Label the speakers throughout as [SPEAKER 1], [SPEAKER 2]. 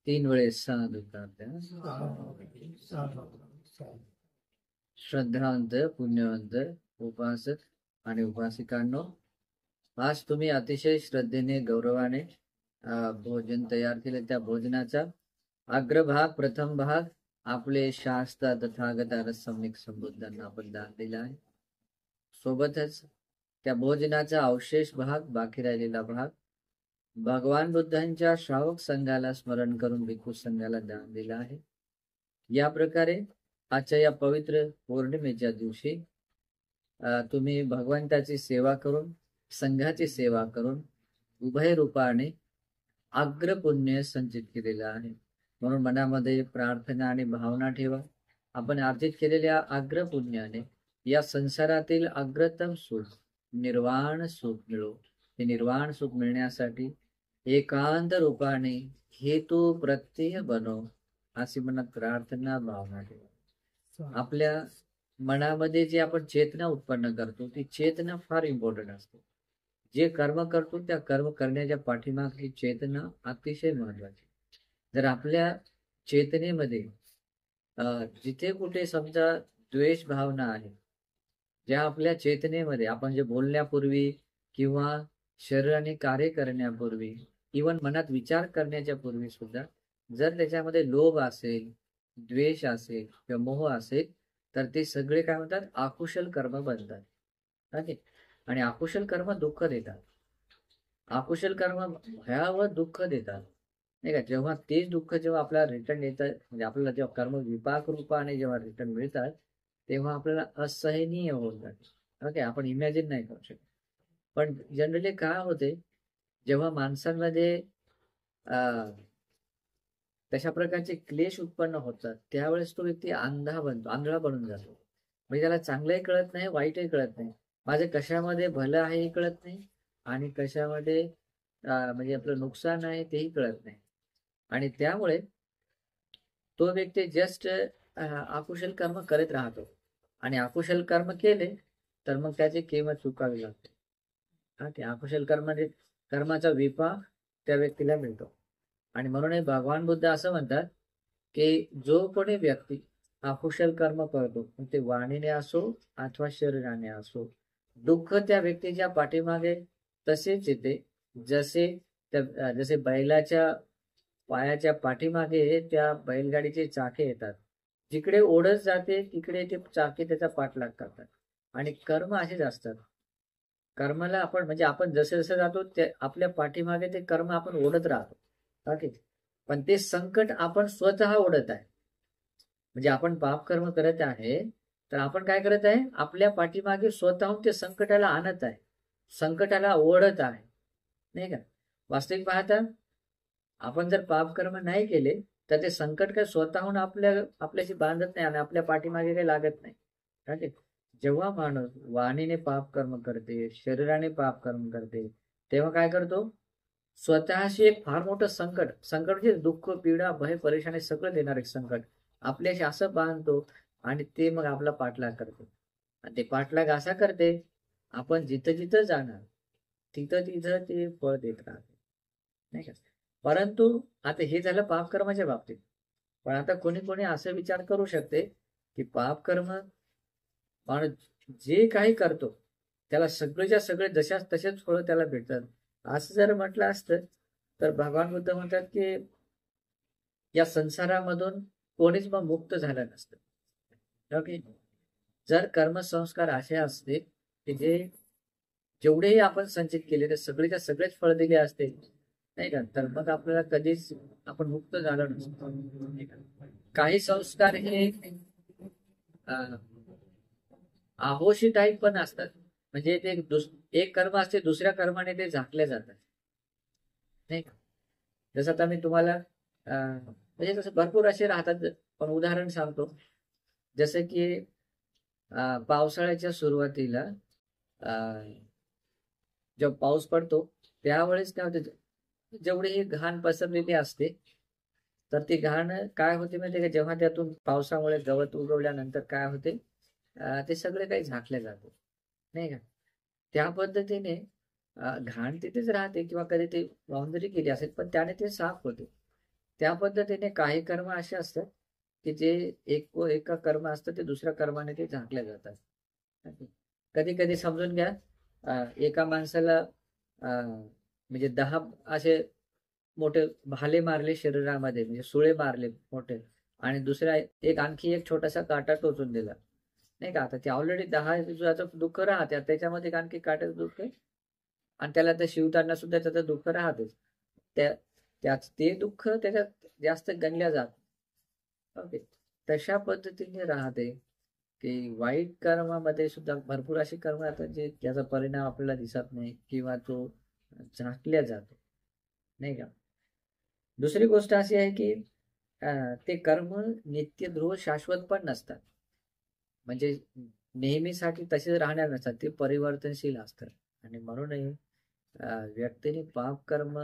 [SPEAKER 1] तीन वेळेस साधू करते. श्रद्धावंत, पुण्यवंत, उपासक आणि उपासिकांनो, आज तुम्ही अतिशय श्रद्धेने, गौरवाने भोजन तयार केले. त्या भोजनाचा अग्रभाग, प्रथम भाग आपले शास्त्र तथागत सम्यक संबुद्धांना आपण दान दिला आहे. सोबतच त्या भोजनाचा अवशेष भाग, बाकी राहिलेला भाग भगवान बुद्धांच्या श्रावक संघाला स्मरण करून भिक्खू संघाला दान दिला आहे. या प्रकारे आजच्या या पवित्र पौर्णिमेच्या दिवशी तुम्ही भगवंताची सेवा करून, संघाची सेवा करून उभय रूपाने अग्रपुण्य संचित केलेलं आहे. म्हणून मनामध्ये प्रार्थना आणि भावना ठेवा. आपण अर्जित केलेल्या अग्रपुण्याने या संसारातील अग्रतम सुख, निर्वाण सुख मिळो. हे निर्वाण सुख मिळण्यासाठी एकांत रूपाने हेतू प्रत्यय बनव, अशी मनात प्रार्थना, भावना ठेवा. आपल्या मनामध्ये जे आपण चेतना उत्पन्न करतो, ती चेतना फार इम्पॉर्टंट असते. जे कर्म करतो त्या कर्म करण्याच्या पाठीमागची चेतना अतिशय महत्वाची. जर आपल्या चेतनेमध्ये जिथे कुठे समजा द्वेष भावना आहे, ज्या आपल्या चेतनेमध्ये आपण जे बोलण्यापूर्वी किंवा शरीराने कार्य करण्यापूर्वी, इवन मनात विचार करण्याच्या पूर्वी सुद्धा जर त्याच्यामध्ये लोभ असेल, द्वेष असेल किंवा मोह असेल, तर ते सगळे काय म्हणतात, अकुशल कर्म बनतात. ओके. आणि अकुशल कर्म दुःख देतात. अकुशल कर्म भयावह दुःख देतात, नाही का. जेव्हा तेच दुःख जेव्हा आपल्याला रिटर्न येतात, म्हणजे आपल्याला जेव्हा कर्म विपाक रूपाने जेव्हा रिटर्न मिळतात, तेव्हा आपल्याला असहनीय होऊन जाते. ओके. आपण इमॅजिन नाही करू शकत. पण जनरली काय होते, जेव्हा माणसांमध्ये तशा प्रकारचे क्लेश उत्पन्न होतात, त्यावेळेस तो व्यक्ती आंधळा बनून जातो. म्हणजे त्याला चांगलंही कळत नाही, वाईटही कळत नाही. माझे कशामध्ये भलं आहे हे कळत नाही, आणि कशामध्ये म्हणजे आपलं नुकसान आहे तेही कळत नाही. आणि त्यामुळे तो व्यक्ती जस्ट अकुशल कर्म करत राहतो. आणि अकुशल कर्म केले तर मग त्याची किंमत चुकावी लागते. ते अकुशल कर्माचा विपाक त्या व्यक्तीला मिळतो. आणि म्हणून भगवान बुद्ध असं म्हणतात की जो कोणी व्यक्ती अकुशल कर्म करतो, ते वाणीने असो अथवा शरीराने असो, दुःख त्या व्यक्तीच्या पाठीमागे तसेच येते, जसे बैलाच्या पायाच्या पाठीमागे त्या बैलगाडीचे चाके येतात. जिकडे ओढत जाते तिकडे ते चाके त्याचा पाठलाग करतात. आणि कर्म असेच असतात. कर्माला आपण म्हणजे आपण जसे जसे जातो ते आपल्या पाठीमागे ते कर्म आपण ओढत राहतो. ओके. पण ते संकट आपण स्वतः ओढत आहे. म्हणजे आपण पाप कर्म करत आहे, तर आपण काय करत आहे, आपल्या पाठीमागे स्वतःहून ते संकटाला आणत आहे, संकटाला ओढत आहे, नाही का. वास्तविक पाहता आपण जर पाप कर्म नाही केले तर ते संकट काय स्वतःहून आपल्याशी बांधत नाही आणि आपल्या पाठीमागे काही लागत नाही. ठीक आहे. जेव्हा माणूस वाणीने पाप कर्म करते, शरीराने पाप कर्म करते, तेव्हा काय करतो, स्वतःशी एक फार मोठं संकट म्हणजे दुःख, पीडा, भय, परेशानी सगळं देणार एक संकट आपल्याशी असं बांधतो, आणि ते मग आपला पाठलाग करते. आणि ते पाठलाग असा करते, आपण जिथं जिथं जाणार तिथं तिथं ते फळ देत राहते, नाही का. परंतु आता हे झालं पाप कर्माच्या बाबतीत. पण आता कोणी कोणी असं विचार करू शकते की पाप कर्म माणूस जे काही करतो त्याला सगळेच्या सगळे जशाच तसेच फळ त्याला भेटतात, असं जर म्हटलं असतं तर भगवान बुद्ध म्हणतात की या संसारामधून कोणीच मग मुक्त झालं नसतं. ओके. जर कर्मसंस्कार असे असते की जेवढेही आपण संचित केले ते सगळेच्या सगळेच फळ दिले असते, नाही का, तर मग आपल्याला कधीच आपण मुक्त झालो नसतो. काही संस्कार हे आहोशी टाईप पण असतात. म्हणजे ते एक कर्म असते, दुसऱ्या कर्माने ते झाकले जातात, नाही का. जसं आता मी तुम्हाला म्हणजे जसं भरपूर असे राहतात, पण उदाहरण सांगतो. जसं की पावसाळ्याच्या सुरुवातीला जेव्हा पाऊस पडतो त्यावेळेस काय होते, जेवढी ही घाण पसरलेली असते, तर ती घाण काय होते माहिती का, जेव्हा त्यातून पावसामुळे गवत उगवल्यानंतर काय होते, ते सगळे काही झाकले जाते, नाही का. त्या पद्धतीने घाण तिथेच राहते, किंवा कधी ते बाउंड्री केली असेल पण त्याने ते साफ होते. त्या पद्धतीने काही कर्म असे असतात की जे एका कर्म असतं ते दुसऱ्या कर्माने ते झाकल्या जातात. कधी कधी समजून घ्या, एका माणसाला म्हणजे 10 असे मोठे भाले मारले शरीरामध्ये, म्हणजे सुळे मारले मोठे, आणि दुसऱ्या आणखी एक छोटासा काटा टोचून दिला, नाही का. आता ते ऑलरेडी 10 दुःख राहते, त्याच्यामध्ये आणखी काट्याचं दुःख आहे, आणि त्याला ते शिवताना सुद्धा त्याचं दुःख राहतेच. त्याच ते दुःख त्याच्यात जास्त गणल्या जात. ओके, तशा पद्धतीने राहते की वाईट कर्मामध्ये सुद्धा भरपूर अशी कर्म राहतात जे ज्याचा परिणाम आपल्याला दिसत नाही किंवा तो झाकल्या जातो, नाही का. दुसरी गोष्ट अशी आहे की ते कर्म नित्य ध्रुव शाश्वत पण नसतात, म्हणजे नेहमीसाठी तसेच राहणार नसतात, ते परिवर्तनशील असतात. आणि म्हणूनही व्यक्तीने पाप कर्म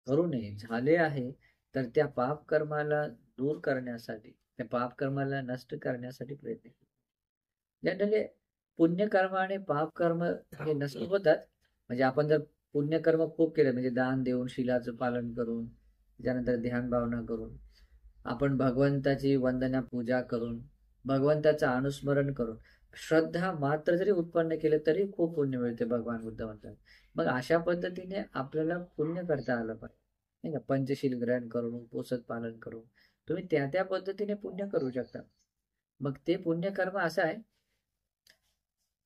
[SPEAKER 1] करू नये. झाले आहे तर त्या पाप कर्माला दूर करण्यासाठी, त्या पाप कर्माला नष्ट करण्यासाठी प्रयत्न केला. जनरली पुण्यकर्म आणि पाप कर्म हे नष्ट होतात. म्हणजे आपण जर पुण्यकर्म खूप केलं, म्हणजे दान देऊन, शीलाचं पालन करून, त्यानंतर ध्यान भावना करून, आपण भगवंताची वंदना पूजा करून, भगवंताचं अनुस्मरण करून, श्रद्धा मात्र जरी उत्पन्न केले तरी खूप पुण्य मिळते, भगवान बुद्ध म्हणतात. मग अशा पद्धतीने आपल्याला पुण्य करता आलं पाहिजे, नाही का. पंचशील ग्रहण करून, उपवास पालन करून तुम्ही त्या त्या पद्धतीने पुण्य करू शकता. मग ते पुण्यकर्म असं आहे,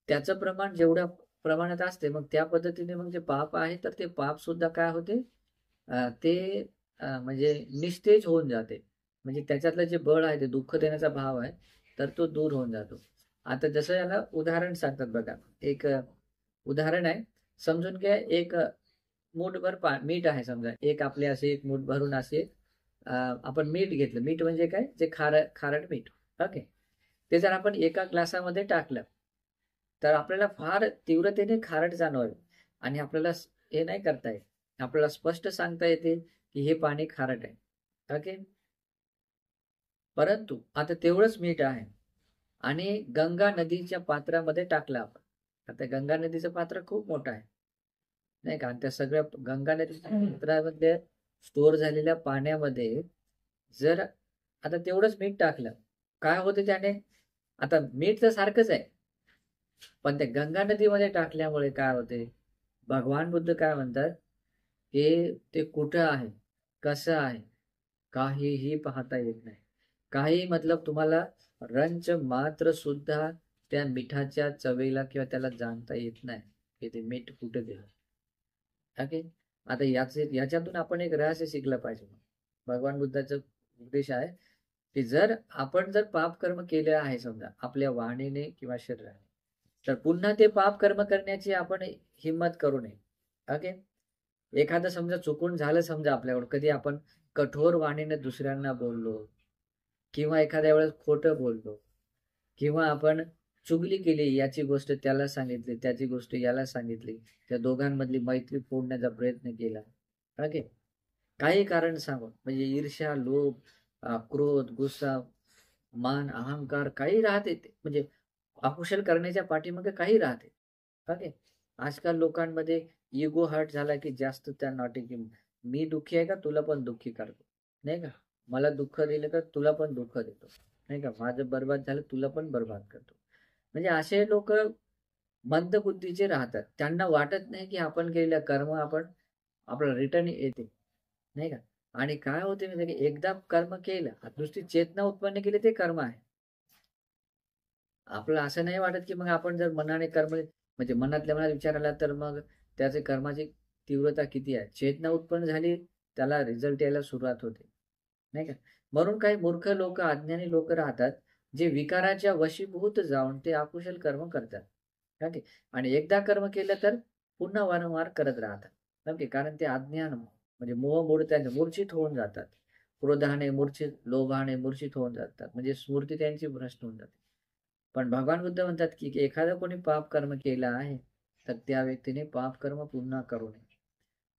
[SPEAKER 1] त्याचं प्रमाण जेवढ्या प्रमाणात असते, मग त्या पद्धतीने मग जे पाप आहे तर ते पाप सुद्धा काय होते, ते म्हणजे निस्तेज होऊन जाते. म्हणजे त्याच्यातलं जे बळ आहे, ते दुःख देण्याचा भाव आहे, तर तो दूर होऊन जातो. आता जसं याला उदाहरण सांगतात बघा, एक उदाहरण आहे, समजून घ्या. एक मूठभर मीठ आहे समजा, एक आपले असे एक मूठ भरून असे आपण मीठ घेतलं. मीठ म्हणजे काय, जे खारट मीठ. ओके, ते जर आपण एका ग्लासामध्ये टाकलं तर आपल्याला फार तीव्रतेने खारट जाणवेल, आणि आपल्याला हे नाही करता येत, आपल्याला स्पष्ट सांगता येते की हे पाणी खारट आहे. ओके, परंतु आता तेवढंच मीठ आहे आणि गंगा नदीच्या पात्रामध्ये टाकलं आपण. आता गंगा नदीचं पात्र खूप मोठं आहे, नाही का. आणि त्या सगळ्या गंगा नदीच्या पात्रामध्ये स्टोअर झालेल्या पाण्यामध्ये जर आता तेवढंच मीठ टाकलं, काय होते त्याने. आता मीठ तर सारखंच आहे, पण त्या गंगा नदीमध्ये टाकल्यामुळे काय होते, भगवान बुद्ध काय म्हणतात की ते कुठं आहे, कसं आहे, काहीही पाहता येत नाही. काही मतलब तुम्हाला रंच मात्र सुद्धा त्या मिठाच्या चवेला किंवा त्याला जाणता येत नाही की ते मीठ कुठे गेलं. ओके, आता याच्यातून आपण एक रहस्य शिकलं पाहिजे. भगवान बुद्धाचा उपदेश आहे की जर आपण पाप कर्म केले आहे समजा आपल्या वाणीने किंवा शरीराने, तर पुन्हा ते पाप कर्म करण्याची आपण हिंमत करू नये. ओके, एखादं समजा चुकून झालं, समजा आपल्याकडून कधी आपण कठोर वाणीने दुसऱ्यांना बोललो, किंवा एखाद्या वेळेस खोटं बोललो, किंवा आपण चुगली केली, याची गोष्ट त्याला सांगितली, त्याची गोष्ट याला सांगितली, त्या दोघांमधली मैत्री फोडण्याचा प्रयत्न केला. ओके, काही कारण सांगून, म्हणजे ईर्ष्या, लोभ, क्रोध, गुस्सा, मान, अहंकार काही राहते, म्हणजे अकुशल करण्याच्या पाठीमागे काही राहते. ओके, आजकाल लोकांमध्ये इगो हर्ट झाला की जास्त त्यांना वाटते की मी दुःखी आहे का, तुला पण दुःखी करतो, नाही का. मला दुःख दिलं तर तुला पण दुःख देतो, नाही का. माझं बर्बाद झालं, तुला पण बर्बाद करतो. म्हणजे असे लोक मंदबुद्धीचे राहतात. त्यांना वाटत नाही की आपण केलेल्या कर्म आपल्याला रिटर्न येते, नाही का. आणि काय होते म्हणजे की एकदा कर्म केलं, नुसती चेतना उत्पन्न केली ते कर्म आहे. आपलं असं नाही वाटत की मग आपण जर मनाने कर्म, म्हणजे मनातल्या मनात विचार आला तर मग त्याचे कर्माची तीव्रता किती आहे. चेतना उत्पन्न झाली, त्याला रिझल्ट यायला सुरुवात होते, नाही का. म्हणून काही मूर्ख लोक, अज्ञानी लोक राहतात जे विकाराच्या वशीभूत जाऊन ते अकुशल कर्म करतात. ओके, आणि एकदा कर्म केलं तर पुन्हा वारंवार करत राहतात. ओके, कारण ते अज्ञान, म्हणजे मोह त्यांचे मूर्छित होऊन जातात. क्रोधाने मूर्छित, लोभाने मूर्छित होऊन जातात, म्हणजे स्मृती त्यांची भ्रष्ट होऊन जाते. पण भगवान बुद्ध म्हणतात की एखादा कोणी पाप कर्म केला आहे तर त्या व्यक्तीने पाप कर्म पुन्हा करू नये.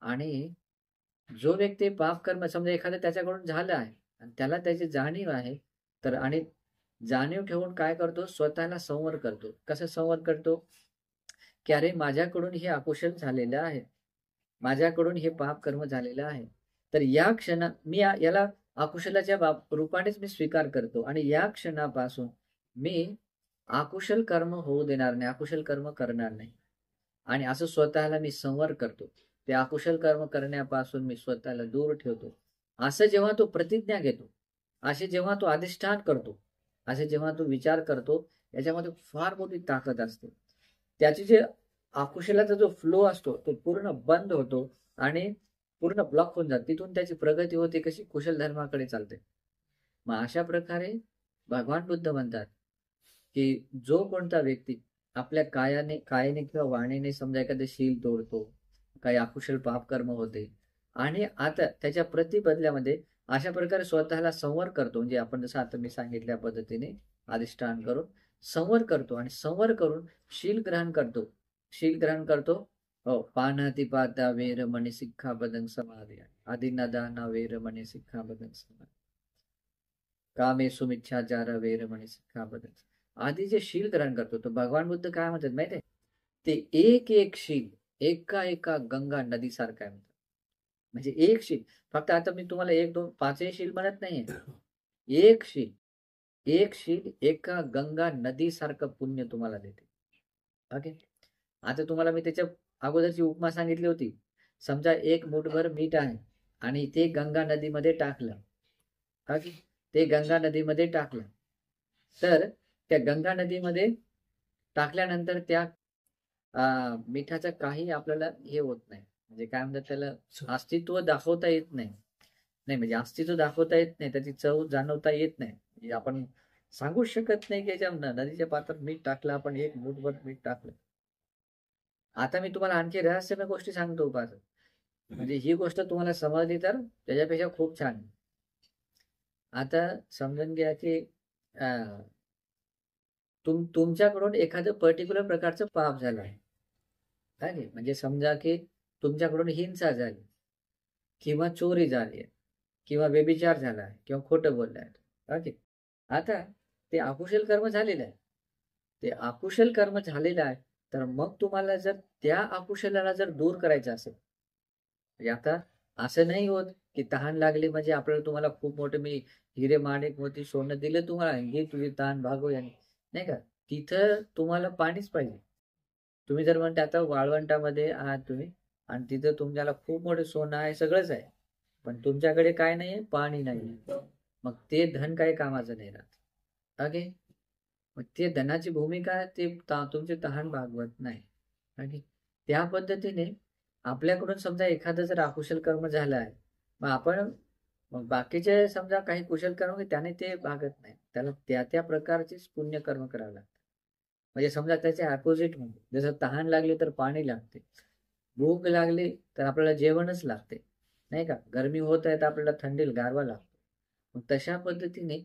[SPEAKER 1] आणि जो व्यक्ती पाप कर्म, समजा एखादं त्याच्याकडून झालं आहे आणि त्याला त्याची जाणीव आहे, तर आणि जाणीव ठेवून काय करतो, स्वतःला संवर करतो. कसं संवर करतो की अरे माझ्याकडून हे अकुशल झालेलं आहे, माझ्याकडून हे पाप कर्म झालेलं आहे, तर या क्षणात मी याला अकुशलाच्या रूपानेच मी स्वीकार करतो आणि या क्षणापासून मी अकुशल कर्म होऊ देणार नाही, अकुशल कर्म करणार नाही. आणि असं स्वतःला मी संवर करतो. ते अकुशल कर्म करण्यापासून मी स्वतःला दूर ठेवतो. असं जेव्हा तो प्रतिज्ञा घेतो, असे जेव्हा तो अधिष्ठान करतो, असे जेव्हा तो विचार करतो, याच्यामध्ये फार मोठी ताकद असते. त्याची जे अकुशलाचा जो फ्लो असतो तो पूर्ण बंद होतो आणि पूर्ण ब्लॉक होऊन जातो. तिथून त्याची प्रगती होते, कशी कुशल धर्माकडे चालते. मग अशा प्रकारे भगवान बुद्ध म्हणतात की जो कोणता व्यक्ती आपल्या कायाने किंवा वाणीने समजा एखादं शील तोडतो, काही अकुशल पाप कर्म होते आणि आता त्याच्या प्रतिबदल्यामध्ये अशा प्रकारे स्वतःला संवर करतो, म्हणजे आपण जसं आता मी सांगितल्या पद्धतीने अधिष्ठान करून संवर करतो आणि संवर करून शील ग्रहण करतो. शील ग्रहण करतो. हो, पानातिपाता वेरमणी सिक्खापदं समादि आदिनदाना वेरमणी सिक्खापदं समादि कामेषु मिच्छाचार वेरमणी सिक्खापदं आधी जे शील ग्रहण करतो तो भगवान बुद्ध काय म्हणतात माहितीये, ते एक एक शील एका एका गंगा नदीसारखं आहे म्हणतात. म्हणजे एक शील, फक्त आता मी तुम्हाला 1 2 5 शील म्हणत नाहीये. एक शील एका गंगा नदीसारखं पुण्य तुम्हाला देते. ओके. आता तुम्हाला मी त्याच्या अगोदरची उपमा सांगितली होती. समजा 1 मूठभर मीठ आहे आणि ते गंगा नदीमध्ये टाकलं. ओके. ते गंगा नदीमध्ये टाकलं. तर त्या गंगा नदीमध्ये टाकल्यानंतर त्या मिठाचं काही आपल्याला हे होत नाही. म्हणजे काय म्हणतात त्याला, अस्तित्व दाखवता येत नाही. नाही म्हणजे अस्तित्व दाखवता येत नाही, त्याची चव जाणवता येत नाही. म्हणजे आपण सांगूच शकत नाही की याच्या नदीच्या पात्रात मीठ टाकलं, आपण 1 मूठभर मीठ टाकलं. आता मी तुम्हाला आणखी रहस्यमय गोष्टी सांगतो उपासक. म्हणजे ही गोष्ट तुम्हाला समजली तर त्याच्यापेक्षा खूप छान. आता समजून घ्या की तुमच्याकडून एखादं पर्टिक्युलर प्रकारचं पाप झालं आहे. काय म्हणजे समजा की तुमच्याकडून हिंसा झाली किंवा चोरी झाली आहे किंवा व्यभिचार झाला आहे किंवा खोटं बोललं आहे. ओके. आता ते अकुशल कर्म झालेलं आहे. ते अकुशल कर्म झालेलं आहे, तर मग तुम्हाला जर त्या अकुशलाला जर दूर करायचं असेल, म्हणजे आता असं नाही होत की तहान लागली म्हणजे आपल्याला तुम्हाला खूप मोठे मी हिरे माणिक मोती सोनं दिलं तुम्हाला, घे तुझी तहान भागव याने, नाही का. तिथं तुम्हाला पाणीच पाहिजे. तुम्ही जर म्हणता आता वाळवंटामध्ये आहात तुम्ही आणि तिथं तुमच्याला खूप मोठे सोनं आहे, सगळंच आहे, पण तुमच्याकडे काय नाहीये, पाणी नाहीये, मग ते धन काही कामाचं नाही राहत. ओके. मग ते धनाची भूमिका ते तुमचे तहान भागवत नाही. ओके. त्या पद्धतीने आपल्याकडून समजा एखादं जर अकुशल कर्म झालं आहे, मग बाकीचे समजा काही कुशल कर्म त्याने ते भागत नाही, त्याला त्या त्या प्रकारचेच पुण्यकर्म करावं लागतं. म्हणजे समजा त्याच्या अपोजिट म्हणजे जसं तहान लागली तर पाणी लागते, भूक लागली तर आपल्याला जेवणच लागते, नाही का. गरमी होत आहे तर आपल्याला थंडीला गारवा लागतो. मग तशा पद्धतीने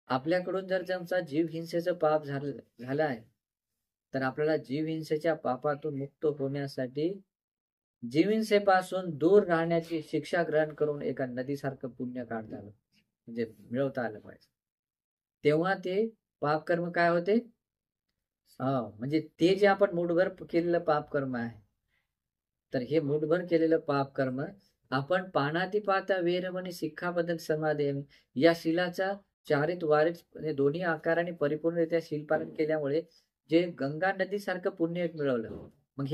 [SPEAKER 1] आपल्याकडून जर समजा जीव हिंसेचं पाप झालं आहे, तर आपल्याला जीव हिंसेच्या पापातून मुक्त होण्यासाठी जीवहिंसेपासून दूर राहण्याची शिक्षा ग्रहण करून एका नदीसारखं पुण्य काढता आलं, म्हणजे मिळवता आलं पाहिजे. तेव्हा ते पाप कर्म काय होते, म्हणजे ते जे आपण मूठभर केलेलं पाप कर्म आहे, तर हे मूठभर केलेलं पाप कर्म आपण पानातिपाता वेरमणी सिक्खापदं समादि या शीलाचा चारित वारित म्हणजे दोन्ही आकाराने परिपूर्णरित्या शीलपालन केल्यामुळे जे गंगा नदीसारखं पुण्य मिळवलं. मग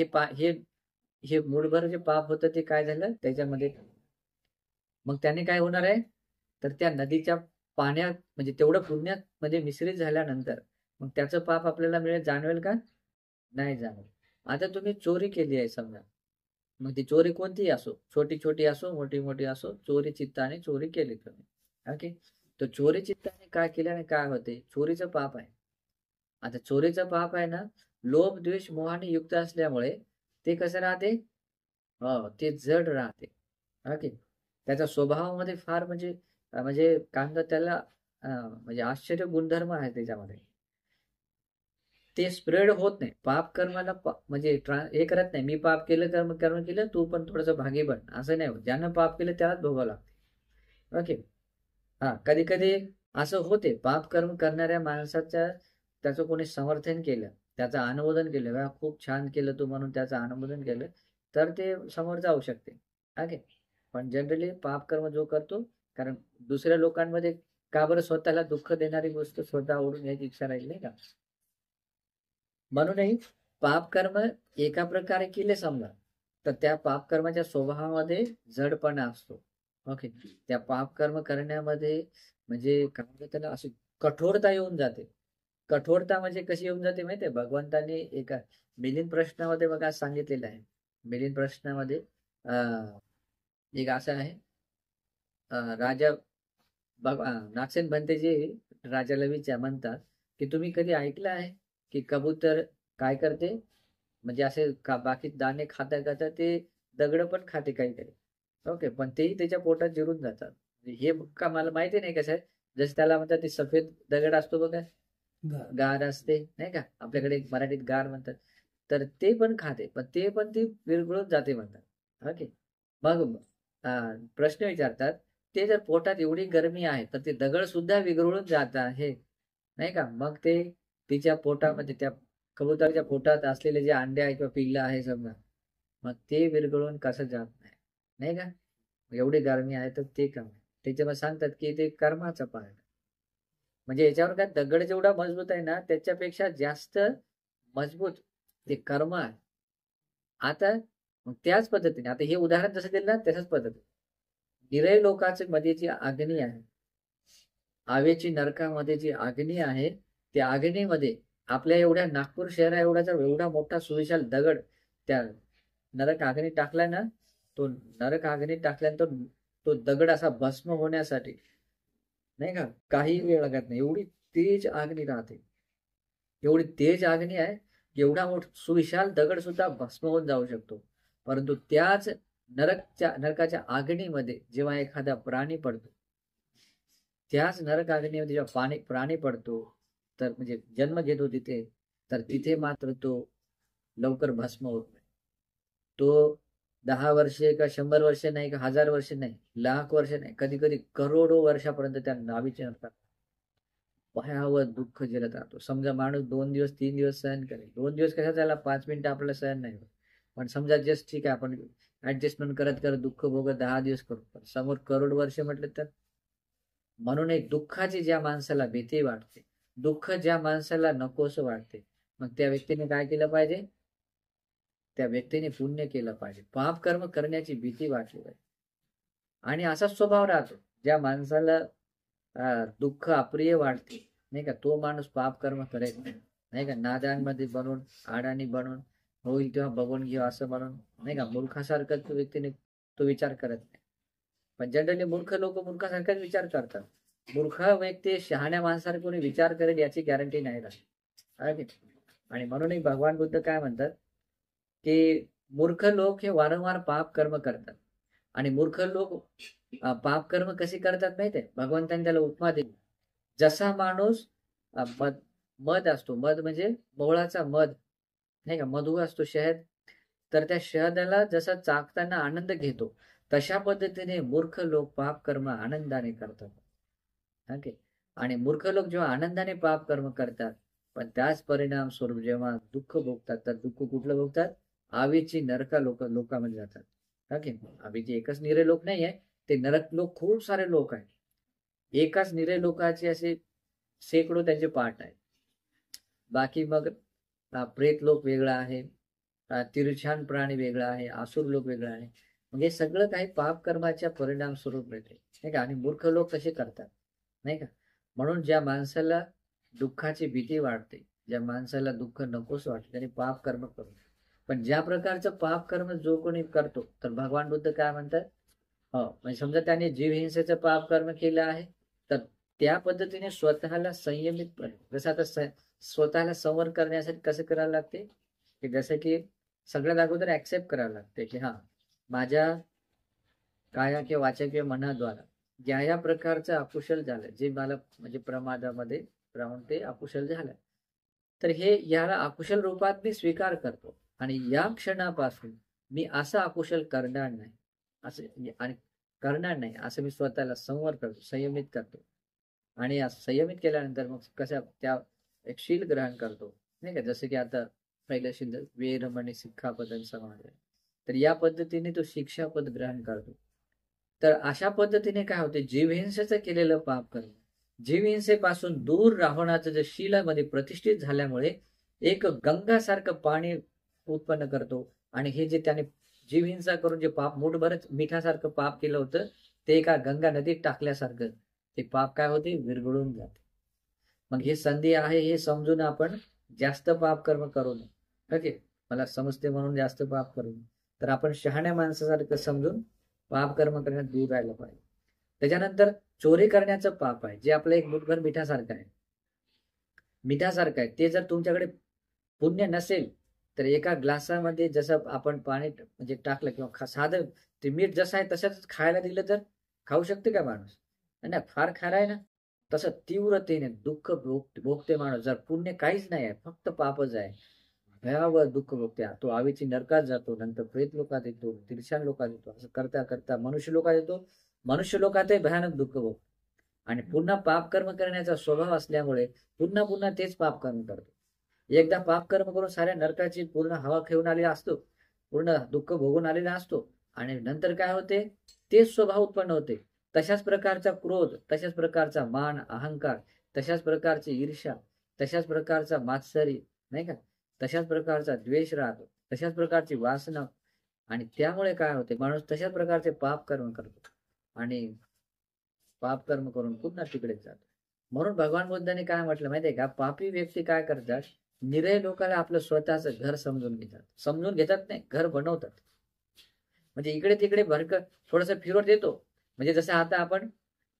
[SPEAKER 1] हे मूठभर जे पाप होतं ते काय झालं त्याच्यामध्ये, मग त्याने काय होणार आहे, तर त्या नदीच्या पाण्यात म्हणजे तेवढं पुण्यात मध्ये मिश्रित झाल्यानंतर मग त्याचं पाप आपल्याला जाणवेल का, नाही जाणवेल. आता तुम्ही चोरी केली आहे समजा, मग ती चोरी कोणतीही असो, छोटी छोटी असो मोठी मोठी असो, चोरी चित्ताने चोरी केली तुम्ही. ओके. तर चोरी चित्ताने काय केल्याने काय होते, चोरीचं पाप आहे. आता चोरीचं पाप आहे ना, लोभ द्वेष मोहाने युक्त असल्यामुळे ते कसं राहते, ते जड राहते. ओके. त्याच्या स्वभावामध्ये फार म्हणजे काय म्हणतात त्याला, म्हणजे आश्चर्य गुणधर्म आहे त्याच्यामध्ये. ते स्प्रेड होत नाही. पाप कर्माला म्हणजे हे करत नाही, मी पाप केलं कर्म केलं तू पण थोडंसं भागी बन, असं नाही होत. ज्यानं पाप केलं त्यालाच भोगावं लागते. ओके. कधी कधी असं होते, पाप कर्म करणाऱ्या माणसाच्या त्याचं कोणी समर्थन केलं, त्याचं अनुमोदन केलं, खूप छान केलं तू म्हणून त्याचं अनुमोदन केलं, तर ते समोर जाऊ शकते. ओके. पण जनरली पाप कर्म जो करतो कारण दुसऱ्या लोकांमध्ये का बरं स्वतःला दुःख देणारी गोष्ट स्वतः ओढून घ्यायची इच्छा राहील नाही का. म्हणूनही पाप कर्म एका प्रकारे केले समजा तर त्या पाप कर्माच्या स्वभावामध्ये जडपणा असतो. ओके, त्या पाप कर्म करण्यामध्ये म्हणजे काय म्हणतात त्याला, अशी कठोरता येऊन जाते. कठोरता म्हणजे कशी येऊन जाते माहितीये, भगवंतांनी एका मिलिंद प्रश्नामध्ये बघा सांगितलेलं आहे. मिलिंद प्रश्नामध्ये एक असं आहे, राजा नागसेन भंतेजी राजाला म्हणतात की तुम्ही कधी ऐकलं आहे की कबूतर काय करते, म्हणजे असे बाकी दाणे खाता खाता ते दगड पण खाते काहीतरी. ओके, पण तेही त्याच्या पोटात जिरून जातात. हे का मला माहिती नाही कसं आहे. जसं त्याला म्हणतात ते सफेद दगड असतो बघा, गार असते नाही का, आपल्याकडे मराठीत गार म्हणतात, तर ते पण खाते, पण ते पण ती विरघळून जाते म्हणतात. ओके, मग प्रश्न विचारतात ते जर पोटात एवढी गरमी आहे तर ते दगड सुद्धा विरघळून जात आहे नाही का, मग ते तिच्या पोटामध्ये त्या कबुतराच्या पोटात असलेले जे अंडे आहे किंवा पिल्लं आहे समजा, मग ते विरघळून कसं जात नाही नाही का, एवढी गरमी आहे तर ते काम त्याच्यामध्ये सांगतात की ते कर्माचा पार्ट. म्हणजे याच्यावर काय दगड जेवढा मजबूत आहे ना त्याच्यापेक्षा जास्त मजबूत ते कर्म आहे. आता मग त्याच पद्धतीने आता हे उदाहरण जसं दिलं ना त्याच्याच पद्धतीने निरय लोकांच्या मध्ये जी अग्नी आहे, आवेची नरकामध्ये जी अग्नी आहे, त्या अग्नीमध्ये आपल्या एवढ्या नागपूर शहरा एवढा जर एवढा मोठा सुविशाल दगड त्या नरक अग्नी टाकला ना, तो नरक अग्नी टाकल्यानंतर तो दगड असा भस्म होण्यासाठी नाही का काही वेळ लागत नाही, एवढी तेज अग्नी राहते. एवढी तेज अग्नी आहे, एवढा मोठा सुविशाल दगड सुद्धा भस्म होऊन जाऊ शकतो. परंतु त्याच नरकाच्या अग्नीमध्ये जेव्हा एखादा प्राणी पडतो, त्याच नरक अग्नीमध्ये जेव्हा प्राणी पडतो तर म्हणजे जन्म घेतो तिथे, तर तिथे मात्र तो लवकर भस्म होत नाही. तो 10 वर्षे का 100 वर्षे नाही का 1000 वर्षे नाही, लाख वर्ष नाही, कधी कधी करोडो वर्षापर्यंत त्या नावीचे नसतात भयावह दुःख झेलत राहतो. समजा माणूस 2 दिवस 3 दिवस सहन करेल, 2 दिवस कशा त्याला 5 मिनिटं आपल्याला सहन नाही होत, पण समजा जस्ट ठीक आहे आपण ऍडजस्टमेंट करत करत दुःख भोगत 10 दिवस करू, पण समोर करोड वर्ष म्हटलं तर. म्हणून एक दुःखाची ज्या माणसाला भीती वाटते, दुःख ज्या माणसाला नकोसं वाटते, मग त्या व्यक्तीने काय केलं पाहिजे, त्या व्यक्तीने पुण्य केलं पाहिजे, पाप कर्म करण्याची भीती वाटली पाहिजे. आणि असाच स्वभाव राहतो ज्या माणसाला दुःख अप्रिय वाटते नाही का, तो माणूस पाप कर्म करत नाही का, नादांमध्ये बनून अडाणी बनून होईल तेव्हा बघून घेऊ असं म्हणून नाही का, मूर्खासारखं तो व्यक्तीने तो विचार करत नाही. पण जनरली मूर्ख लोक मूर्खासारखाच विचार करतात. मूर्ख व्यक्ती शहाण्या माणसासारखं कोणी विचार करेल याची गॅरंटी नाही राहत. आणि म्हणूनही भगवान बुद्ध काय म्हणतात की मूर्ख लोक हे वारंवार पाप कर्म करतात. आणि मूर्ख लोक पाप कर्म कशी करतात माहितीये, भगवंतांनी त्याला उपमा दिली. जसा माणूस मध असतो, मध म्हणजे मोहळाचा मध नाही का, मधु असतो शहद, तर त्या शहदाला जसा चाकताना आनंद घेतो तशा पद्धतीने मूर्ख लोक पाप कर्म आनंदाने करतात. ओके, आणि मूर्ख लोक जेव्हा आनंदाने पाप कर्म करतात पण त्याच परिणाम स्वरूप जेव्हा दुःख भोगतात तर दुःख कुठलं भोगतात, आवीची नरका लोकांमध्ये जातात. ओके, आवीची एकच निरे लोक नाही आहे, ते नरक लोक खूप सारे लोक आहेत. एकाच निरे लोकाचे असे शेकडो त्यांचे पाठ आहेत. बाकी मग प्रेत लोक वेगळा आहे, तिरछान प्राणी वेगळा आहे, आसुर लोक वेगळा आहे. म्हणजे सगळं काही पाप कर्माच्या परिणाम स्वरूप मिळते नाही का. आणि मूर्ख लोक कसे करतात नाही का. म्हणून ज्या माणसाला दुःखाची भीती वाटते, ज्या माणसाला दुःख नकोस वाटते, त्याने पाप कर्म करू. पण ज्या प्रकारचं पाप कर्म जो कोणी करतो तर भगवान बुद्ध काय म्हणतात, हो म्हणजे समजा त्याने जीव हिंसेचं पाप कर्म केलं आहे तर त्या पद्धतीने स्वतःला संयमित, जसं आता स्वतःला संवर करण्यासाठी कसं करायला लागते की जसं की सगळ्यात अगोदर ऍक्सेप्ट करायला लागते की हा माझ्या काया किंवा वाचा किंवा मनाद्वारा ज्या या प्रकारचं अकुशल झालं, जे मला म्हणजे प्रमादामध्ये राहून ते अकुशल झालं, तर हे याला अकुशल रूपात मी स्वीकार करतो आणि या क्षणापासून मी असं अकुशल करणार नाही असं आणि करणार नाही असं मी स्वतःला संवर करतो, संयमित करतो. आणि संयमित केल्यानंतर मग कसं त्या एक शील ग्रहण करतो नाही का. जसं की आता पहिलं शील वेरमणी शिक्षापद समाज आहे, तर या पद्धतीने तो शिक्षापद ग्रहण करतो. तर अशा पद्धतीने काय होते, जीवहिंसेचं केलेलं पाप कर्म, जीवहिंसेपासून दूर राहण्याचं जे शीलामध्ये प्रतिष्ठित झाल्यामुळे एक गंगासारखं पाणी उत्पन्न करतो. आणि हे जे त्याने जीवहिंसा करून जे पाप मुठभरच मिठासारखं पाप केलं होतं, ते एका गंगा नदीत टाकल्यासारखं ते पाप काय होते, विरघळून जाते. मग ही संधी आहे हे समजून आपण जास्त पाप कर्म करू नये. ओके, मला समजते म्हणून जास्त पाप करू नये. तर आपण शहाण्या माणसासारखं समजून पाप कर्म करण्यात दूर राहिलं पाहिजे. त्याच्यानंतर चोरी करण्याचं पाप आहे, जे आपलं एक मुठभर मिठासारखं आहे. मिठासारखं आहे ते जर तुमच्याकडे पुण्य नसेल तर एका ग्लासामध्ये जसं आपण पाणी म्हणजे टाकलं किंवा साधं ते मीठ जसं आहे तसंच खायला दिलं तर खाऊ शकते का माणूस? नाही, फार खायला आहे ना. तसं तीव्रतेने दुःख भोगते माणूस. जर पुण्य काहीच नाही आहे, फक्त पापच आहे, भयावह दुःख भोगते. तो आवीची नरकात जातो, नंतर प्रेत लोकात येतो, तिरशान लोकात येतो. असं करता करता मनुष्य लोकात येतो. मनुष्य लोकातही भयानक दुःख भोगतो. आणि पुन्हा पाप कर्म करण्याचा स्वभाव असल्यामुळे पुन्हा पुन्हा तेच पाप कर्म करतो. एकदा पाप कर्म करून साऱ्या नरकाची पूर्ण हवा खेळून आलेला असतो, पूर्ण दुःख भोगून आलेला असतो. आणि नंतर काय होते, तेच स्वभाव उत्पन्न होते. तशाच प्रकारचा क्रोध, तशाच प्रकारचा मान अहंकार, तशाच प्रकारची ईर्ष्या, तशाच प्रकारचा मात्सरी, नाही का, तशाच प्रकारचा द्वेष राहतो, तशाच प्रकारची वासना. आणि त्यामुळे काय होते, माणूस तशाच प्रकारचे पाप कर्म करतो आणि पाप कर्म करून पुन्हा तिकडेच जातो. म्हणून भगवान बुद्धांनी काय म्हटलं माहितीये का, पापी व्यक्ती काय करतात, निरय लोकांना आपलं स्वतःचं घर समजून घेतात नाही, घर बनवतात. म्हणजे इकडे तिकडे थोडस फिरवत येतो. म्हणजे जसं आता आपण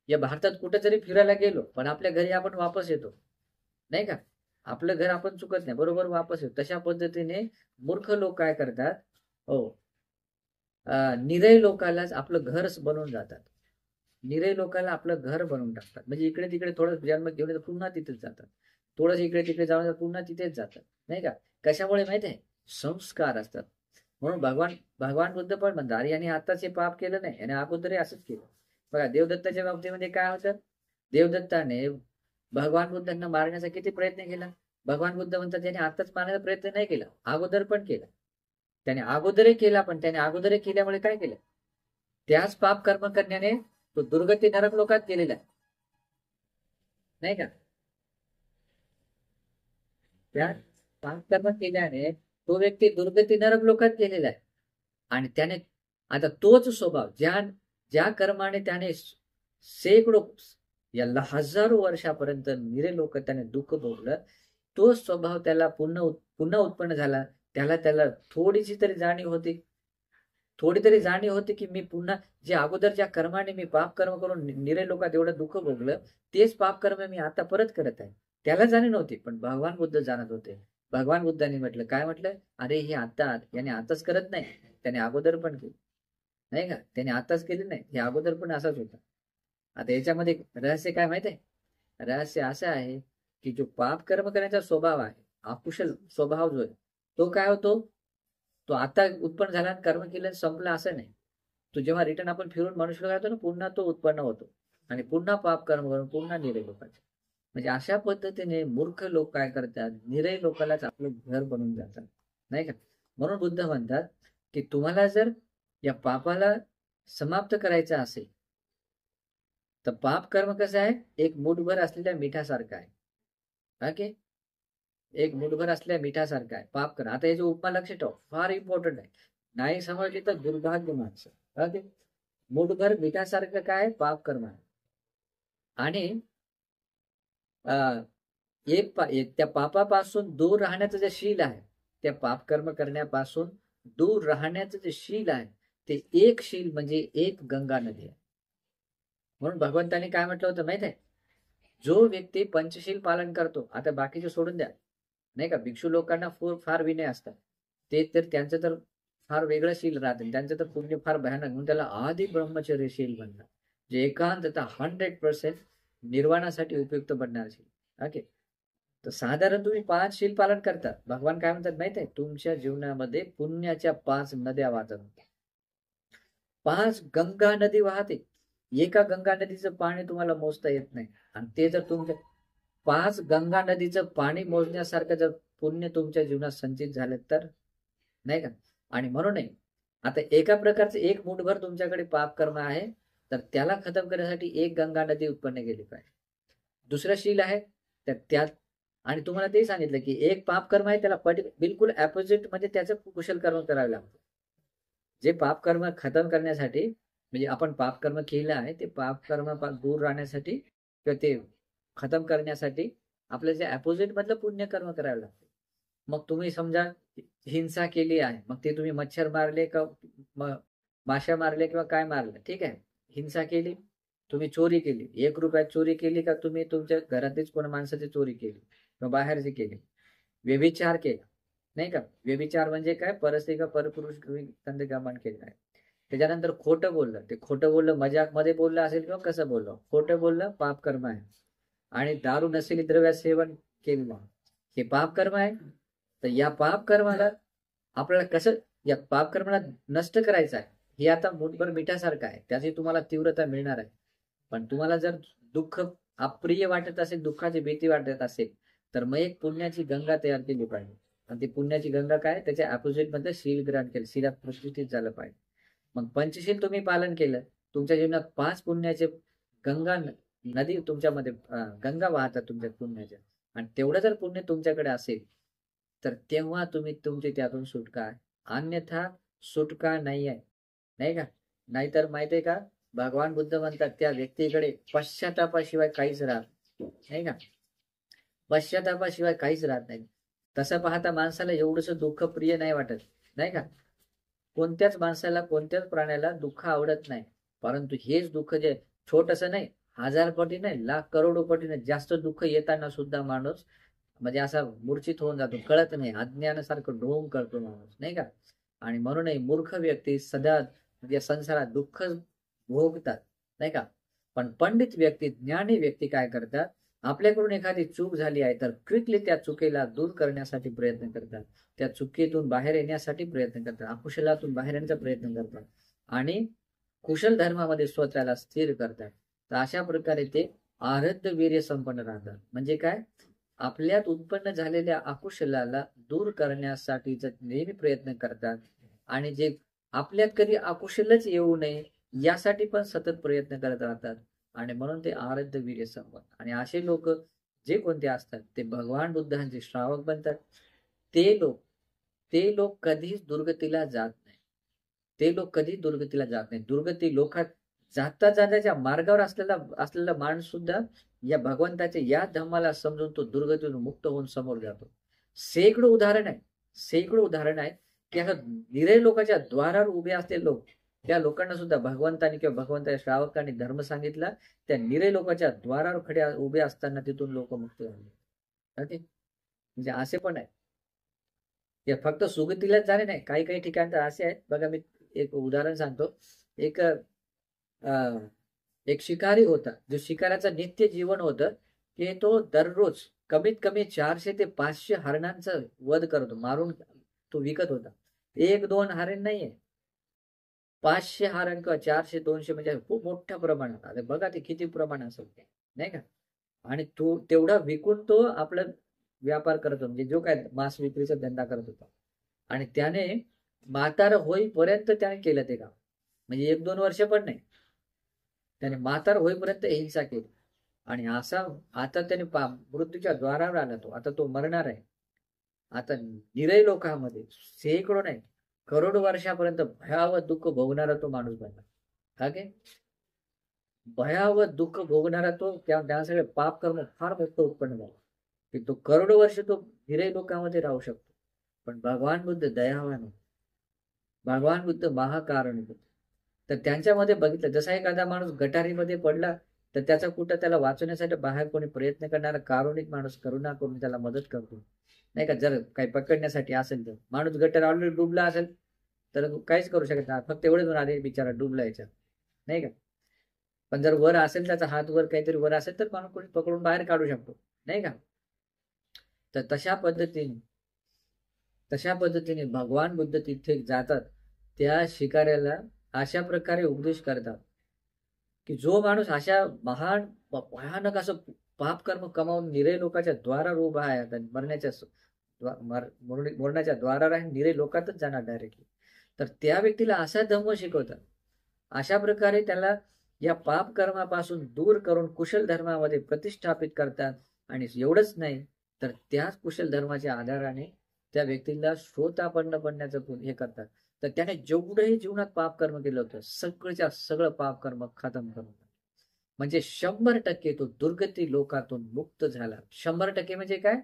[SPEAKER 1] या भारतात कुठेतरी फिरायला गेलो, पण आपल्या घरी आपण वापस येतो, नाही का. आपलं घर आपण चुकत नाही, बरोबर वापस येतो. तशा पद्धतीने मूर्ख लोक काय करतात, हो, निरय लोकांनाच आपलं घर बनवून जातात. निरय लोकांना आपलं घर बनवून टाकतात. म्हणजे इकडे तिकडे थोडं जन्म घेऊन पुन्हा तिथेच जातात, थोडंसं इकडे तिकडे जाऊन पुन्हा तिथेच जातात, नाही का. कशामुळे माहिती आहे, संस्कार असतात. म्हणून भगवान बुद्ध पण म्हणतात, यांनी आताच हे पाप केलं नाही, याने अगोदरही असंच केलं. बघा, देवदत्ताच्या बाबतीमध्ये काय होतं, देवदत्ताने भगवान बुद्धांना मारण्याचा किती प्रयत्न केला. भगवान बुद्ध म्हणतात त्याने आताच मारण्याचा प्रयत्न नाही केला, अगोदर पण केला. त्याने अगोदरही केला, पण त्याने अगोदरही केल्यामुळे काय केलं, त्याच पाप कर्म करण्याने तो दुर्गती नरक लोकात गेलेला आहे, नाही का. त्या पाप कर्म केल्याने तो व्यक्ती दुर्गती नरक लोकात गेलेला आहे. आणि त्याने आता तोच स्वभाव ज्या कर्माने त्याने शेकडो याला हजारो वर्षापर्यंत निरे लोक त्याने दुःख भोगलं, तो स्वभाव त्याला पुन्हा उत्पन्न झाला. त्याला थोडी तरी जाणीव होती की मी पुन्हा जे अगोदर ज्या कर्माने मी पाप कर्म करून निरे लोकात एवढं दुःख भोगलं, तेच पाप कर्म मी आता परत करत आहे. त्याला जाणीव नव्हती, पण भगवान बुद्ध जाणत होते. भगवान बुद्धांनी म्हटलं, काय म्हटलं, अरे हे याने आताच करत नाही, त्याने अगोदर पण केलं, नाही का. त्याने आताच केले नाही, हे अगोदर पण असाच होता. आता याच्यामध्ये रहस्य काय माहिती आहे, रहस्य असं आहे की जो पाप कर्म करण्याचा स्वभाव आहे, अकुशल स्वभाव जो आहे, तो काय होतो, तो आता उत्पन्न झाला, कर्म केलं संपला असं नाही. तो जेव्हा रिटर्न आपण फिरून मनुष्य राहतो ना, पुन्हा तो उत्पन्न होतो आणि पुन्हा पाप कर्म करून पुन्हा निरय लोकांचे. म्हणजे अशा पद्धतीने मूर्ख लोक काय करतात, निरय लोकांनाच आपलं घर बनवून जातात, नाही का. म्हणून बुद्ध म्हणतात की तुम्हाला जर या पापाला समाप्त करायचं असेल तर पाप कर्म कसं आहे, एक मुठभर असलेल्या मिठासारखं आहे. ओके, एक मुठभर असलेल्या मिठासारखं आहे पाप कर्म. आता याची उपमा लक्ष ठेव, फार इम्पॉर्टंट आहे. नाही समजली तर दुर्भाग्य माणसं. ओके, मुठभर मिठासारखं काय, पाप कर्म आहे. आणि त्या पापापासून दूर राहण्याचं जे शील आहे, त्या पाप कर्म करण्यापासून दूर राहण्याचं जे शील आहे, ते एक शील म्हणजे एक गंगा नदी आहे. म्हणून भगवंताने काय म्हटलं होतं माहित आहे, जो व्यक्ती पंचशील पालन करतो, आता बाकीचे सोडून द्या, नाही का. भिक्षू लोकांना फार विनय असतात, ते तर त्यांचं तर फार वेगळं शील राहतं, त्यांचं तर पुण्य फार भयानक, म्हणून त्याला आदि ब्रह्मचर्यशील म्हणतात, जे एकांतता 100% निर्वाणासाठी उपयुक्त बनणार शील. ओके, तर साधारण तुम्ही 5 शील पालन करता, भगवान काय म्हणतात माहित आहे, तुमच्या जीवनामध्ये पुण्याच्या 5 नद्या वाहतात, 5 गंगा नदी वाहते. एका गंगा नदीचं पाणी तुम्हाला मोजता येत नाही, आणि ते जर तुमच्या 5 गंगा नदीचं पाणी मोजण्यासारखं जर पुण्य तुमच्या जीवनात संचित झालं तर, नाही का. आणि म्हणून आता एका प्रकारचे एक मुठभर तुमच्याकडे पाप कर्म आहे, तर त्याला खतम करण्यासाठी एक गंगा नदी उत्पन्न केली पाहिजे. दुसरं शील आहे तर त्यात, आणि तुम्हाला ते सांगितलं की एक पाप कर्म आहे त्याला बिलकुल अपोजिट म्हणजे त्याचं कुशल कर्म करावे लागतं. जे पाप कर्म खतम करण्यासाठी, म्हणजे आपण पाप कर्म केलं आहे ते पाप कर्म दूर राहण्यासाठी किंवा ते खतम करण्यासाठी आपलं जे अपोजिट मधलं पुण्य कर्म करावं लागतं. मग तुम्ही समजा हिंसा केली आहे, मग ते तुम्ही मच्छर मारले का माशा मारले किंवा काय मारलं, ठीक आहे, हिंसा केली, तुम्ही चोरी केली, 1 रुपयात चोरी केली का तुम्ही तुमच्या घरातलीच कोणा माणसाची चोरी केली किंवा बाहेरची केली, व्यभिचार केला, नाही का, व्यभिचार म्हणजे काय, परस्त्री का परपुरुष गमन केलं आहे. त्याच्यानंतर खोटं बोललं, ते खोटं बोललं मजाक मध्ये बोललं असेल किंवा कसं बोललं, खोटं बोललं पाप कर्म आहे. आणि दारू नसलेली द्रव्य सेवन केलं हे पाप कर्म आहे. तर या पाप कर्माला आपल्याला कसं, या पाप कर्माला नष्ट करायचं आहे, हे आता मुठभर मिठासारखं आहे, त्याची तुम्हाला तीव्रता मिळणार आहे. पण तुम्हाला जर दुःख अप्रिय वाटत असेल, दुःखाची भीती वाटत असेल, तर मग एक पुण्याची गंगा तयार केली पाहिजे. आणि ती पुण्याची गंगा काय, त्याच्या अपोजिट मध्ये शील ग्रहण केलं, शीलात प्रतिष्ठित झालं पाहिजे. मग पंचशील तुम्ही पालन केलं, तुमच्या जीवनात 5 पुण्याचे गंगा नदी तुमच्यामध्ये गंगा वाहतात तुमच्या पुण्याच्या, आणि तेवढं जर पुण्य तुमच्याकडे असेल तर तेव्हा तुम्ही तुमची त्यातून सुटका आहे, अन्यथा सुटका नाही आहे, नाही का. नाहीतर माहितीये का, भगवान बुद्ध म्हणतात त्या व्यक्तीकडे पश्चातापाशिवाय काहीच राहत नाही का, पश्चातापाशिवाय काहीच राहत नाही. तसं पाहता माणसाला एवढंसं दुःख प्रिय नाही वाटत, नाही का. कोणत्याच माणसाला, कोणत्याच प्राण्याला दुःख आवडत नाही, परंतु हेच दुःख जे छोटंसं नाही, 1000 पटी नाही, लाख करोडो पटी नाही, जास्त दुःख येताना सुद्धा माणूस म्हणजे असा मूर्छित होऊन जातो, कळत नाही, अज्ञानासारखं ढोंग करतो माणूस, नाही का. आणि म्हणूनही मूर्ख व्यक्ती सदा म्हणजे संसारात दुःख भोगतात, नाही का. पण पंडित व्यक्ती, ज्ञानी व्यक्ती काय करतात, आपल्याकडून एखादी चूक झाली आहे तर क्विकली त्या चुकीला दूर करण्यासाठी प्रयत्न करतात, त्या चुकीतून बाहेर येण्यासाठी प्रयत्न करतात, अकुशलातून बाहेर येण्याचा प्रयत्न करतात आणि कुशल धर्मामध्ये स्वतःला स्थिर करतात. तर अशा प्रकारे ते आराध्य वीर्य संपन्न राहतात. म्हणजे काय, आपल्यात उत्पन्न झालेल्या अकुशलाला दूर करण्यासाठीच नेहमी प्रयत्न करतात, आणि जे आपल्यात कधी अकुशलच येऊ नये यासाठी पण सतत प्रयत्न करत राहतात. आणि म्हणून ते आराध्य वीर्य संपन्न. आणि असे लोक जे कोणते असतात ते भगवान बुद्धांचे श्रावक बनतात. ते लोक कधीच दुर्गतीला जात नाही, ते लोक कधीच दुर्गतीला जात नाही. दुर्गती लोकात जाता जाण्याच्या मार्गावर असलेला माणूस सुद्धा या भगवंताच्या या धम्माला समजून तो दुर्गतीतून मुक्त होऊन समोर जातो. शेकडो उदाहरण आहे की असं निरे लोकांच्या द्वारावर उभे असलेले लोक, त्या लोकांना सुद्धा भगवंतानी किंवा भगवंताच्या श्रावकांनी धर्म सांगितला, त्या निरे लोकांच्या द्वारावर खडे उभे असताना तिथून लोक मुक्त झाले. म्हणजे असे पण आहे, ते फक्त सुगतीलाच जाणे नाही, काही काही ठिकाण तर असे आहेत बघा. मी एक उदाहरण सांगतो. एक शिकारी होता, जो शिकाऱ्याचं नित्य जीवन होतं की तो दररोज कमीत कमी 400 ते 500 हरणांचा वध करतो, मारून तो विकत होता. 1-2 हरण नाहीये, 500 हरण किंवा 400-200 म्हणजे खूप मोठ्या प्रमाणात. आता बघा ते किती प्रमाण असेल, नाही का. आणि तो तेवढा विकून तो आपला व्यापार करत होता, म्हणजे जो काय मांस विक्रीचा धंदा करत होता. आणि त्याने म्हातार होईपर्यंत त्याने केलं ते काम, म्हणजे 1-2 वर्ष पण नाही, त्याने म्हातार होईपर्यंत हिंसा केली. आणि असा आता त्याने मृत्यूच्या द्वारावर आला, तो आता तो मरणार आहे. आता निरय लोकांमध्ये शेकडो नाही करोडो वर्षापर्यंत भयावह दुःख भोगणारा तो माणूस बनला. का की भयावह दुःख भोगणारा तो, त्या सगळे पाप कर्म फार मोठं उत्पन्न झालं की तो करोडो वर्ष तो निरय लोकांमध्ये राहू शकतो. पण भगवान बुद्ध दयावान होते, भगवान बुद्ध महाकारुणिक होते. तर त्यांच्यामध्ये बघितलं, जसा एखादा माणूस गटारीमध्ये पडला तर त्याचा कुठं त्याला वाचवण्यासाठी बाहेर कोणी प्रयत्न करणारा कारुणिक माणूस करुणा करून त्याला मदत करतो, नाही का. जर काही पकडण्यासाठी असेल तर माणूस गटर ऑलरेडी डुबला असेल तर काहीच करू शकत नाही, फक्त एवढेच आले बिचारा डुबला याच्यात, नाही का. पण जर वर असेल, त्याचा हात वर काहीतरी वर असेल तर माणूस कोणी पकडून बाहेर काढू शकतो, नाही का. तर तशा पद्धतीने भगवान बुद्ध तिथे जातात, त्या शिकाऱ्याला अशा प्रकारे उपदेश करतात की जो माणूस अशा महान भयानक असं पाप कर्म कमावून निरे लोकांच्या द्वारावर उभा आहे, मरणाच्या द्वारावर आहे, निरे लोकातच जाणार डायरेक्टली, तर त्या व्यक्तीला असा धम्म शिकवतात, अशा प्रकारे त्याला या पाप कर्मापासून दूर करून कुशल धर्मामध्ये प्रतिष्ठापित करतात. आणि एवढंच नाही तर त्याच कुशल धर्माच्या आधाराने त्या व्यक्तीला श्रोतापन्न बनण्याचं हे करतात. तर त्याने जेवढंही जीवनात पाप कर्म केलं होतं सगळंच्या सगळं पाप कर्म खतम करून, म्हणजे 100% तो दुर्गती लोकातून मुक्त झाला. 100% म्हणजे काय?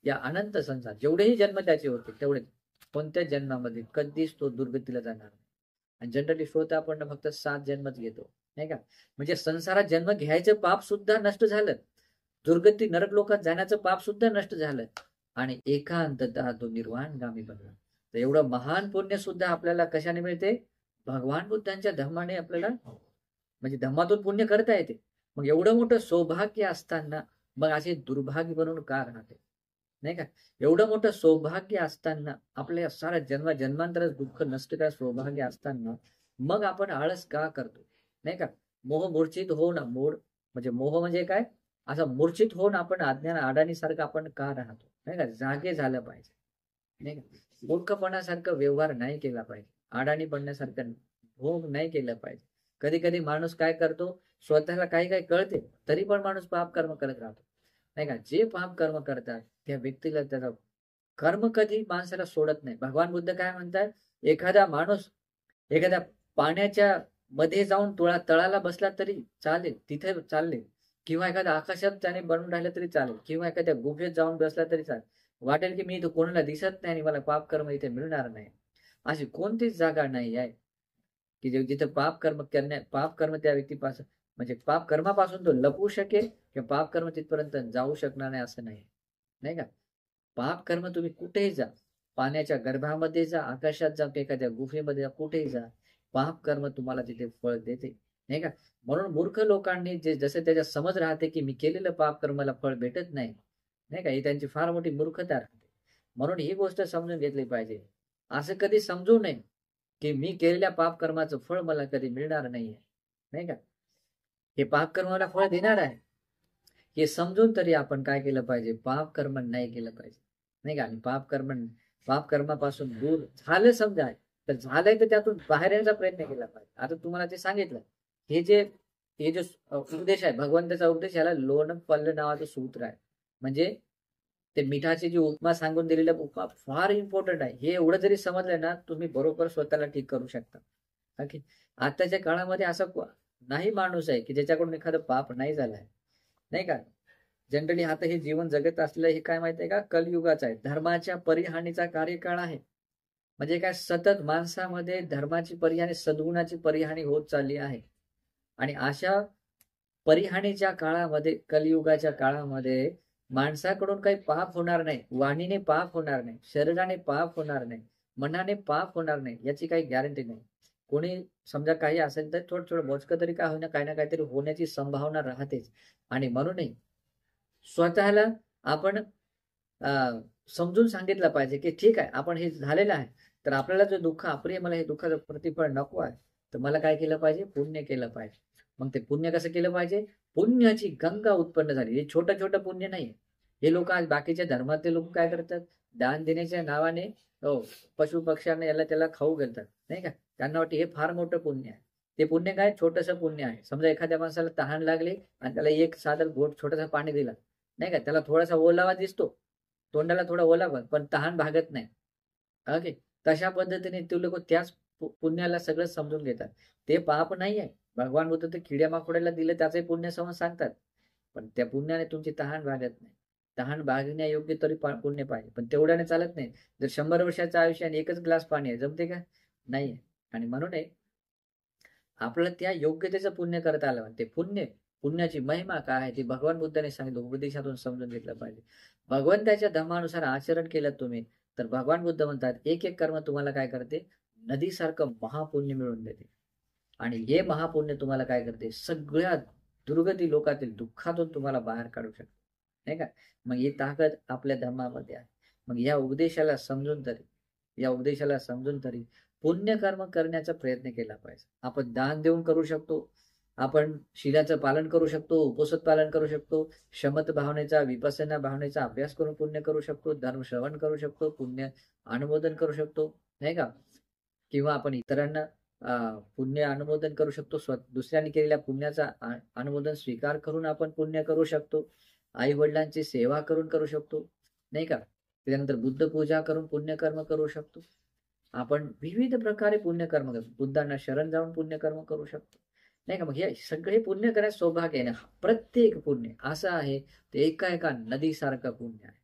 [SPEAKER 1] या अनंत संसार जेवढेही जन्म त्याचे होते तेवढे कोणत्या जन्मामध्ये कधीच तो दुर्गतीला जाणार नाही. आणि जनरली श्रोता आपण फक्त 7 जन्मच घेतो, नाही का? म्हणजे संसारात जन्म घ्यायचं पाप सुद्धा नष्ट झालं, दुर्गती नरक लोकात जाण्याचं पाप सुद्धा नष्ट झालं, आणि एकांततः तो निर्वाणगामी बनला. तर एवढं महान पुण्य सुद्धा आपल्याला कशाने मिळते? भगवान बुद्धांच्या धर्माने आपल्याला, म्हणजे धर्मातून पुण्य करता येते. मग एवढं मोठं सौभाग्य असताना मग असे दुर्भाग्य बनवून का राहते, नाही का? एवढं मोठं सौभाग्य असताना, आपल्या सारा जन्मांतर दुःख नष्ट करा सौभाग्य असताना मग आपण आळस का करतो, नाही का? मोह मूर्छित होऊन म्हणजे मोह म्हणजे काय? असं मूर्छित होऊन आपण अज्ञान अडाणीसारखं आपण का राहतो, नाही का? जागे झालं पाहिजे, नाही का? मूर्खपणासारखं व्यवहार नाही केला पाहिजे, अडाणी बनण्यासारखं भोग नाही केलं पाहिजे. कधी कधी माणूस काय करतो, स्वतःला काही काही कळते तरी पण माणूस पाप कर्म करत राहतो, नाही का? जे पाप कर्म करतात त्या व्यक्तीला त्याचा कर्म कधी माणसाला सोडत नाही. भगवान बुद्ध काय म्हणतात? एखादा माणूस एखाद्या पाण्याच्या मध्ये जाऊन तळाला बसला तरी चालेल, तिथे चालले, किंवा एखाद्या आकाशात त्याने बनवून राहिलं तरी चालेल, किंवा एखाद्या गुफेत जाऊन बसला तरी चालेल. वाटेल की मी इथं कोणाला दिसत नाही आणि मला पाप कर्म इथे मिळणार नाही, अशी कोणतीच जागा नाही आहे की जिथे पाप कर्म त्या व्यक्तीपासून, म्हणजे पाप कर्मापासून तो लपवू शकेल किंवा पाप कर्म तिथपर्यंत जाऊ शकणार नाही असं नाही, नाही का? पाप कर्म तुम्ही कुठेही जा, पाण्याच्या गर्भामध्ये जा, आकाशात जा, एखाद्या गुफेमध्ये जा, कुठेही जा, पाप कर्म तुम्हाला तिथे फळ देते, नाही का? म्हणून मूर्ख लोकांनी जे जसे त्याच्या समज राहते की मी केलेलं पाप कर्माला फळ भेटत नाही, नाही का? ही त्यांची फार मोठी मूर्खता राहते. म्हणून ही गोष्ट समजून घेतली पाहिजे. असं कधी समजू नये की मी केलेल्या पाप कर्माचं फळ मला कधी मिळणार नाहीये, नाही का? हे पाप कर्माला फळ देणार आहे हे समजून तरी आपण काय केलं पाहिजे? पाप कर्म नाही केलं पाहिजे, नाही का? आणि पाप कर्मापासून दूर झालं समजा, तर झालंय तर त्यातून बाहेर येण्याचा प्रयत्न केला पाहिजे. आता तुम्हाला ते सांगितलं, हे जे उपदेश आहे, भगवंताचा उपदेश, याला लोण पल्ल नावाचं सूत्र आहे. म्हणजे ते मिठाची जी उपमा सांगून दिलेलं उपमा फार इम्पॉर्टंट आहे. हे एवढं जरी समजलं ना, तुम्ही बरोबर स्वतःला ठीक करू शकता. ओके. आताच्या काळामध्ये असा नाही माणूस आहे की ज्याच्याकडून एखादं पाप नाही झालंय, नाही का? जनरली आता हे जीवन जगत असलेलं हे काय माहितीये का? कलियुगाचं आहे. धर्माच्या परिहानीचा कार्यकाळ आहे. म्हणजे काय? सतत माणसामध्ये धर्माची परिहानी, सद्गुणाची परिहानी होत चालली आहे. आणि अशा परिहानीच्या काळामध्ये, कलियुगाच्या काळामध्ये माणसाकडून काही पाप होणार नाही, वाणीने पाप होणार नाही, शरीराने पाप होणार नाही, मनाने पाप होणार नाही, याची काही गॅरंटी नाही. कोणी समजा काही असेल तर थोडं थोडं मोजकं तरी काय होईना, काही ना काहीतरी होण्याची संभावना राहतेच. आणि म्हणूनही स्वतःला आपण समजून सांगितलं पाहिजे की ठीक आहे, आपण हे झालेलं आहे, तर आपल्याला जो दुःख अप्रिय, मला हे दुःखाचं प्रतिफळ नको आहे, तर मला काय केलं पाहिजे? पुण्य केलं पाहिजे. मग ते पुण्य कसं केलं पाहिजे? पुण्याची गंगा उत्पन्न झाली. हे छोटं छोटं पुण्य नाही. हे लोक आज बाकीच्या धर्मातले लोक काय करतात? दान देण्याच्या नावाने पशु पक्ष्यांना याला त्याला खाऊ घालतात, नाही का? त्यांना वाटते हे फार मोठं पुण्य आहे. ते पुण्य काय? छोटंसं पुण्य आहे. समजा एखाद्या माणसाला तहान लागली आणि त्याला एक साधं घोट छोटासा पाणी दिला, नाही का? त्याला थोडासा ओलावा दिसतो, तोंडाला थोडा ओलावा, पण तहान भागत नाही. ओके. तशा पद्धतीने ते लोक त्याच पुण्याला सगळं समजून घेतात. ते पाप नाही आहे. भगवान बुद्ध तर किड्या माकोड्याला दिलं त्याचे पुण्य समज सांगतात, पण त्या पुण्याने तुमची तहान भागत नाही. तहान भागण्यायोग्य तरी पुण्य पाहिजे, पण तेवढ्याने चालत नाही. जर 100 वर्षाचं आयुष्य आणि एकच ग्लास पाणी आहे, जमते का? नाही. आणि म्हणून आपल्याला त्या योग्यतेचं पुण्य करता आलं. ते पुण्याची महिमा काय आहे ती भगवान बुद्धाने सांगितलं, उपदेशातून समजून घेतलं पाहिजे. भगवंताच्या धर्मानुसार आचरण केलं तुम्ही, तर भगवान बुद्ध म्हणतात एक एक कर्म तुम्हाला काय करते? नदीसारखं महापुण्य मिळवून देते. आणि हे महापुण्य तुम्हाला काय करते? सगळ्या दुर्गती लोकातील दुःखातून तुम्हाला बाहेर काढू शकते, नाही का? मग ही ताकद आपल्या धर्मामध्ये आहे. मग या उपदेशाला समजून तरी पुण्यकर्म करण्याचा प्रयत्न केला पाहिजे. आपण दान देऊन करू शकतो, आपण शीलाचं पालन करू शकतो, उपसत पालन करू शकतो, शमत भावनेचा, विपස්සना भावनेचा अभ्यास करून पुण्य करू शकतो, धर्म श्रवण करू शकतो, पुण्य अनुमोदन करू शकतो, नाही का? किंवा आपण इतरांना पुण्य अनुमोदन करू शकतो. दुसऱ्यांनी केलेल्या पुण्याचा अनुमोदन स्वीकार करून आपण पुण्य करू शकतो. आई वडिलांची सेवा करून करू शकतो, नाही का. त्यानंतर बुद्ध पूजा करून पुण्यकर्म करू शकतो. आपण विविध प्रकारे पुण्यकर्म करतो. बुद्धांना शरण जाऊन पुण्यकर्म करू शकतो, नाही का. मग हे सगळे पुण्य करायचं सौभाग्य आहे ना. प्रत्येक पुण्य असं आहे ते एका एका नदीसारखं पुण्य आहे.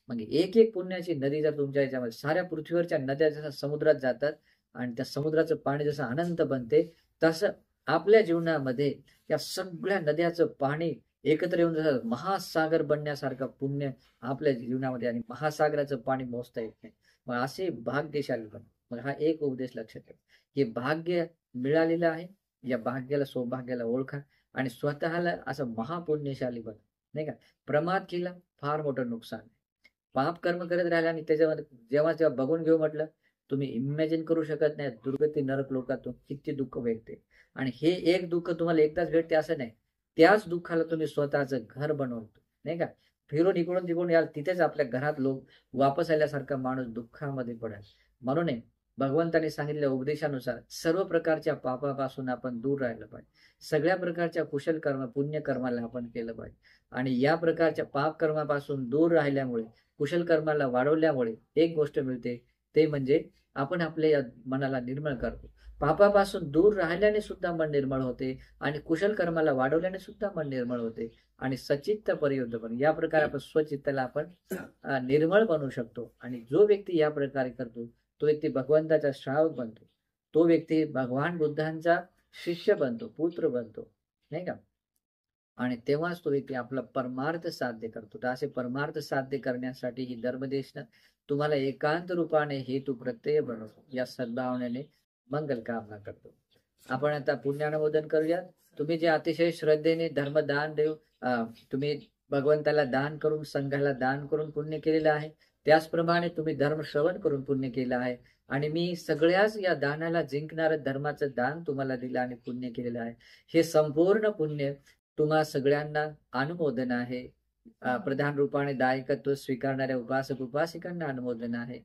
[SPEAKER 1] मग एक एक पुण्याची नदी जर तुमच्या याच्यामध्ये, साऱ्या पृथ्वीवरच्या नद्या जसं समुद्रात जातात आणि त्या समुद्राचं पाणी जसं अनंत बनते, तसं आपल्या जीवनामध्ये या सगळ्या नद्याचं पाणी एकत्र येऊन जसं महासागर बनण्यासारखं पुण्य आपल्या जीवनामध्ये, आणि महासागराचं पाणी मोजता येत नाही. मग असे भाग्यशाली बन. मग हा एक उपदेश लक्षात ठेवा. हे भाग्य मिळालेलं आहे, या भाग्याला सौभाग्याला ओळखा आणि स्वतःला असं महापुण्यशाली बन, नाही का. प्रमाद केला फार मोठं नुकसान आहे. पाप कर्म करत राहिला आणि त्याच्यामध्ये जेव्हा बघून घेऊ म्हटलं, तुम्ही इमॅजिन करू शकत नाही दुर्गती नरक लोकातून किती दुःख भेटते. आणि हे एक दुःख तुम्हाला एकदाच भेटते असं नाही. त्याच दुःखाला तुम्ही स्वतःचं घर बनवतो, नाही का. फिरून इकडून तिकडून याल, तिथेच आपल्या घरात लोक वापस आल्यासारखा माणूस दुःखामध्ये पडेल. म्हणून भगवंतांनी सांगितलेल्या उपदेशानुसार सर्व प्रकारच्या पापापासून आपण दूर राहिलं पाहिजे. सगळ्या प्रकारच्या कुशल कर्म पुण्यकर्माला आपण केलं पाहिजे. आणि या प्रकारच्या पाप कर्मापासून दूर राहिल्यामुळे, कुशल कर्माला वाढवल्यामुळे एक गोष्ट मिळते, ते म्हणजे आपण आपल्या मनाला निर्मळ करतो. पापापासून दूर राहिल्याने सुद्धा मन निर्मळ होते आणि कुशल कर्माला वाढवल्याने सुद्धा मन निर्मळ होते. आणि सचित्त परियुक्त पण या प्रकारे आपण स्वचित्ताला आपण निर्मळ बनवू शकतो. आणि जो व्यक्ती या प्रकारे करतो तो व्यक्ती भगवंताचा श्रावक बनतो. तो व्यक्ती भगवान बुद्धांचा शिष्य बनतो, पुत्र बनतो, नाही का. आणि तेव्हाच तो व्यक्ती आपला परमार्थ साध्य करतो. तर असे परमार्थ साध्य करण्यासाठी ही धर्मदेशना तुम्हाला एकांत रूपाने हेतू प्रत्यय बनवतो. या सद्भावनेने मंगल कामना करतो. आपण आता पुण्यानुमोदन करूयात. तुम्ही जे अतिशय श्रद्धेने धर्मदान देऊ, तुम्ही भगवंताला दान करून, संघाला दान करून पुण्य केलेलं आहे, त्याचप्रमाणे तुम्ही धर्म श्रवण करून पुण्य केलं आहे. आणि मी सगळ्याच या दानाला जिंकणारं धर्माचं दान तुम्हाला दिलं आणि पुण्य केलेलं आहे. हे संपूर्ण पुण्य तुम्हा सगळ्यांना अनुमोदन आहे. प्रधान रूपाने दायकत्व स्वीकारणाऱ्या उपासक उपासिकांना अनुमोदन आहे.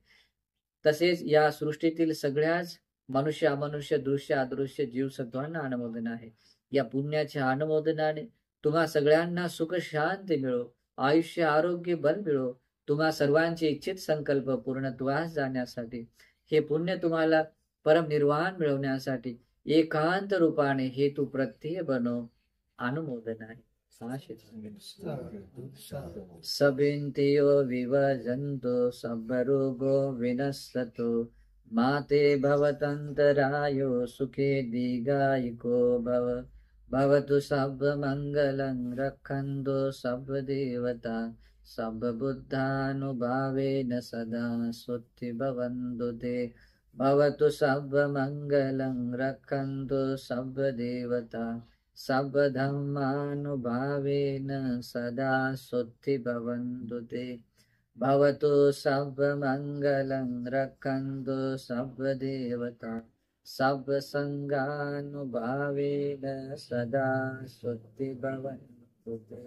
[SPEAKER 1] तसेच या सृष्टीतील सगळ्याच मनुष्य अमनुष्य दृश्य अदृश्य जीवसत्वांना अनुमोदन आहे. या पुण्याच्या अनुमोदनाने तुम्हा सगळ्यांना सुख शांती मिळो, आयुष्य आरोग्य बल मिळो. तुम्हा सर्वांचे इच्छित संकल्प पूर्णत्वास जाण्यासाठी, हे पुण्य तुम्हाला परमनिर्वाण मिळवण्यासाठी एकांत रूपाने हेतू प्रत्यय बनो. अनुमोदन आहे. सबिंतियो विवजंतो सबरोगो विनස්සतो माते भवतंतरायो सुखे दीर्घायुको भव. भवतु सर्वमंगलं रक्षन्तु सर्वदेवता सर्वबुद्धानुभावेन सदा स्वस्ति भवन्तु ते. भवतु सर्वमंगलं रक्षन्तु सर्वदेवता सर्वधर्मानुभावेन सदा स्वस्ति भवन्तु ते. भवतु सर्वमंगलं रक्षन्तु सर्वदेवता सर्वसंगानुभावेन सदा स्वस्ति भवन्तु ते.